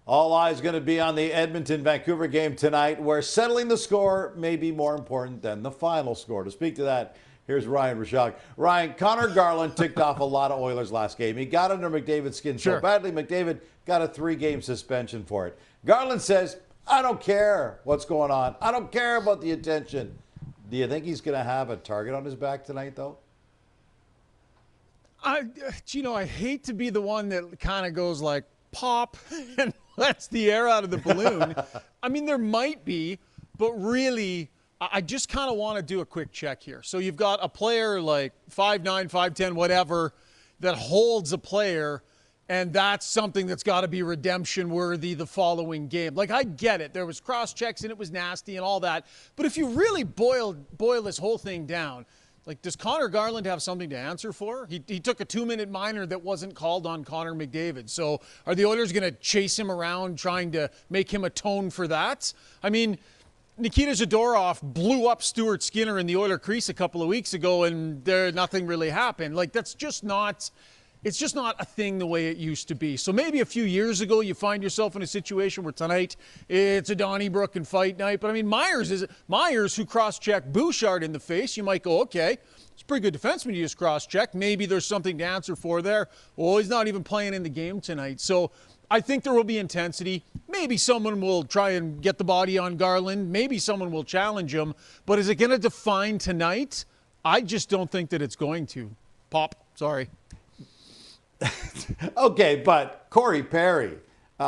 All eyes going to be on the Edmonton-Vancouver game tonight, where settling the score may be more important than the final score. To speak to that, here's Ryan Rishaug. Ryan, Conor Garland ticked off a lot of Oilers last game. He got under McDavid's skin so badly, McDavid got a 3-game suspension for it. Garland says, I don't care what's going on. I don't care about the attention. Do you think he's going to have a target on his back tonight, though? I hate to be the one that kind of goes like, pop, and lets the air out of the balloon. I mean, there might be, but really, I just kind of want to do a quick check here. So you've got a player like 5'9", 5'10", whatever, that holds a player, and that's something that's got to be redemption worthy the following game. Like, I get it. There was cross checks and it was nasty and all that. But if you really boil this whole thing down, like, does Conor Garland have something to answer for? He took a 2-minute minor that wasn't called on Connor McDavid. So are the Oilers going to chase him around trying to make him atone for that? I mean, Nikita Zadorov blew up Stuart Skinner in the Oiler crease a couple of weeks ago, and nothing really happened. Like, it's just not a thing the way it used to be. So maybe a few years ago you find yourself in a situation where tonight it's a Donnybrook and fight night. But I mean, Myers who cross-checked Bouchard in the face, you might go, okay, it's a pretty good defenseman you just cross-checked. Maybe there's something to answer for there. Well, he's not even playing in the game tonight. So I think there will be intensity. Maybe someone will try and get the body on Garland. Maybe someone will challenge him. But is it going to define tonight? I just don't think that it's going to. Pop, sorry. Okay, but Corey Perry,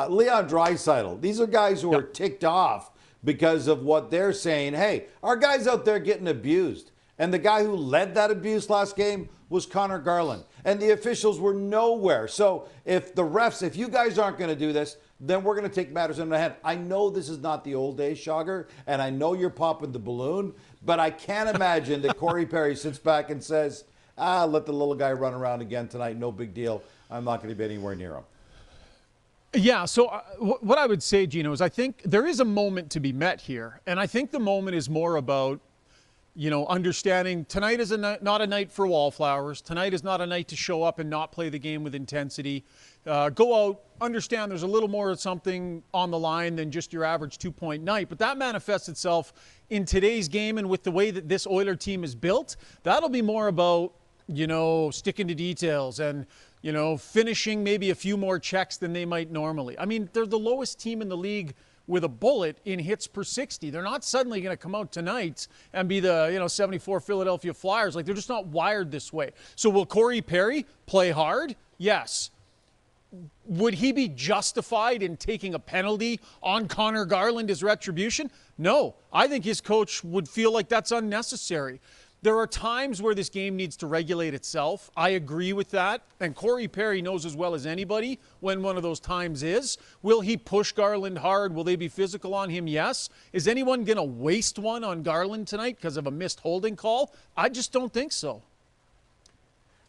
Leon Draisaitl, these are guys who are ticked off because of what they're saying. Hey, our guy's out there getting abused. And the guy who led that abuse last game was Conor Garland. And the officials were nowhere. So if you guys aren't going to do this, then we're going to take matters into hand. I know this is not the old days, Schauger, and I know you're popping the balloon, but I can't imagine that Corey Perry sits back and says, let the little guy run around again tonight. No big deal. I'm not going to be anywhere near him. Yeah, so what I would say, Gino, is I think there is a moment to be met here. And I think the moment is more about, understanding tonight is not a night for wallflowers. Tonight is not a night to show up and not play the game with intensity. Go out, understand there's a little more of something on the line than just your average 2-point night. But that manifests itself in today's game, and with the way that this Oiler team is built, that'll be more about, sticking to details and, finishing maybe a few more checks than they might normally. I mean, they're the lowest team in the league with a bullet in hits per 60. They're not suddenly going to come out tonight and be the, 74 Philadelphia Flyers. Like, they're just not wired this way. So will Corey Perry play hard? Yes. Would he be justified in taking a penalty on Conor Garland as retribution? No. I think his coach would feel like that's unnecessary. There are times where this game needs to regulate itself. I agree with that. And Corey Perry knows as well as anybody when one of those times is. Will he push Garland hard? Will they be physical on him? Yes. Is anyone going to waste one on Garland tonight because of a missed holding call? I just don't think so.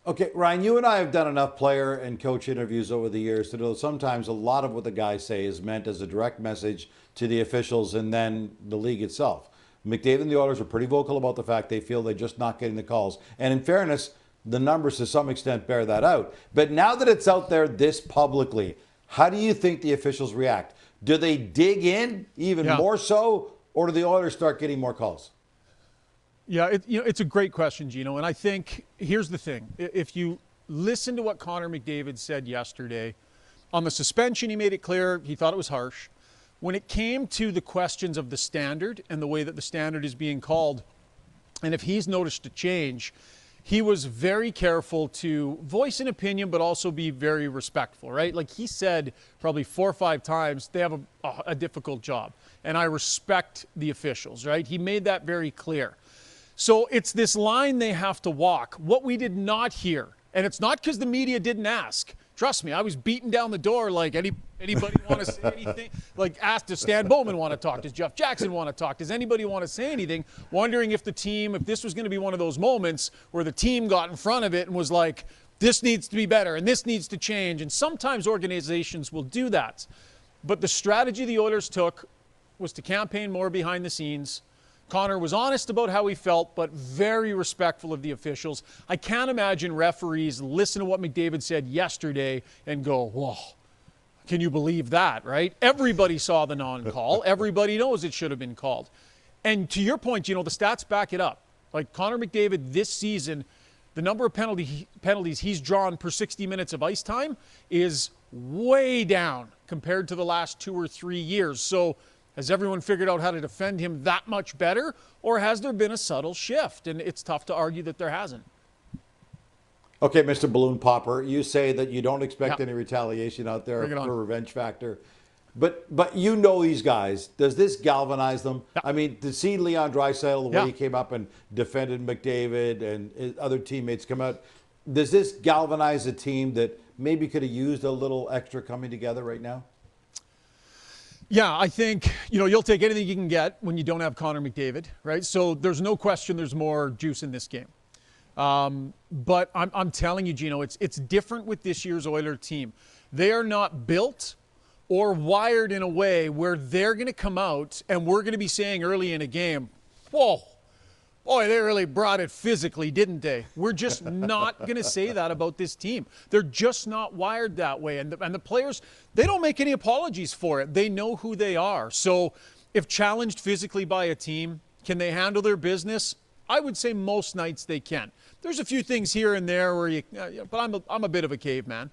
Okay, Ryan, you and I have done enough player and coach interviews over the years to know sometimes a lot of what the guys say is meant as a direct message to the officials and then the league itself. McDavid and the Oilers are pretty vocal about the fact they feel they're just not getting the calls. And in fairness, the numbers to some extent bear that out. But now that it's out there this publicly, how do you think the officials react? Do they dig in even more so, or do the Oilers start getting more calls? Yeah, it's a great question, Gino. And I think here's the thing. If you listen to what Connor McDavid said yesterday, on the suspension, he made it clear he thought it was harsh. When it came to the questions of the standard and the way that the standard is being called, and if he's noticed a change, he was very careful to voice an opinion, but also be very respectful, right? Like he said probably 4 or 5 times, they have a difficult job. And I respect the officials, right? He made that very clear. So it's this line they have to walk. What we did not hear, and it's not because the media didn't ask. Trust me, I was beating down the door like anybody want to say anything? Like, asked, does Stan Bowman want to talk? Does Jeff Jackson want to talk? Does anybody want to say anything? Wondering if this was going to be one of those moments where the team got in front of it and was like, this needs to be better and this needs to change. And sometimes organizations will do that. But the strategy the Oilers took was to campaign more behind the scenes. Connor was honest about how he felt, but very respectful of the officials. I can't imagine referees listen to what McDavid said yesterday and go, whoa, Can you believe that, right? Everybody saw the non-call. Everybody knows it should have been called. And to your point, the stats back it up. Like Connor McDavid this season, the number of penalties he's drawn per 60 minutes of ice time is way down compared to the last 2 or 3 years. So has everyone figured out how to defend him that much better, or has there been a subtle shift? And it's tough to argue that there hasn't. Okay, Mr. Balloon Popper, you say that you don't expect any retaliation out there for revenge factor. But you know these guys. Does this galvanize them? Yeah. I mean, to see Leon Draisaitl, the way he came up and defended McDavid and his other teammates come out, does this galvanize a team that maybe could have used a little extra coming together right now? Yeah, I think, you'll take anything you can get when you don't have Connor McDavid, right? So there's no question there's more juice in this game. But I'm telling you, Gino, it's different with this year's Oilers team. They are not built or wired in a way where they're going to come out and we're going to be saying early in a game, whoa, boy, they really brought it physically, didn't they? We're just not going to say that about this team. They're just not wired that way. And the players, they don't make any apologies for it. They know who they are. So if challenged physically by a team, can they handle their business? I would say most nights they can. There's a few things here and there where but I'm a bit of a caveman.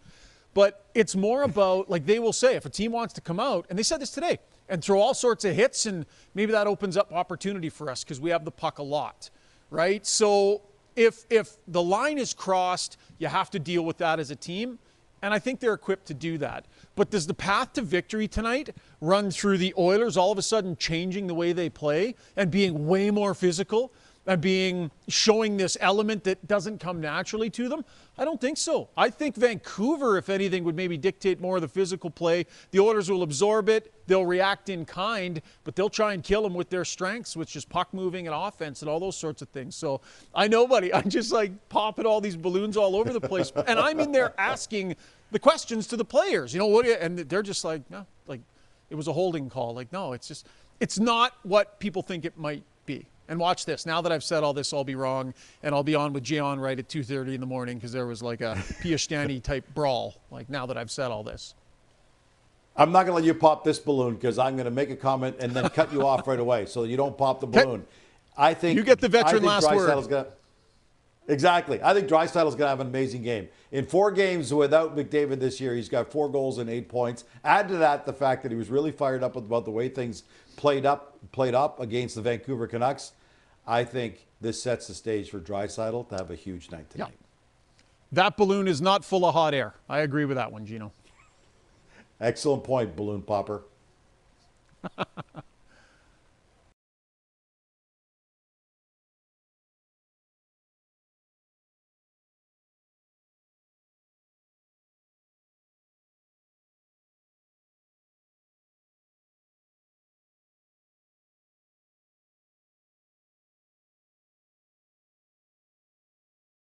But it's more about, like they will say, if a team wants to come out, and they said this today, and throw all sorts of hits, and maybe that opens up opportunity for us because we have the puck a lot, right? So if the line is crossed, you have to deal with that as a team, and I think they're equipped to do that. But does the path to victory tonight run through the Oilers all of a sudden changing the way they play and being way more physical and showing this element that doesn't come naturally to them? I don't think so. I think Vancouver, if anything, would maybe dictate more of the physical play. The Oilers will absorb it. They'll react in kind, but they'll try and kill them with their strengths, which is puck moving and offense and all those sorts of things. So I know, buddy, I'm just like popping all these balloons all over the place. And I'm in there asking the questions to the players. And they're just like, no, like it was a holding call. Like, no, it's not what people think it might be. And watch this. Now that I've said all this, I'll be wrong, and I'll be on with Gian right at 2:30 in the morning because there was like a Piastani type brawl. Like now that I've said all this, I'm not going to let you pop this balloon because I'm going to make a comment and then cut you off right away so you don't pop the balloon. I think you get the veteran last word. Exactly. I think Draisaitl's going to have an amazing game. In 4 games without McDavid this year, he's got 4 goals and 8 points. Add to that the fact that he was really fired up about the way things played up against the Vancouver Canucks. I think this sets the stage for Draisaitl to have a huge night tonight. Yeah. That balloon is not full of hot air. I agree with that one, Gino. Excellent point, Balloon Popper.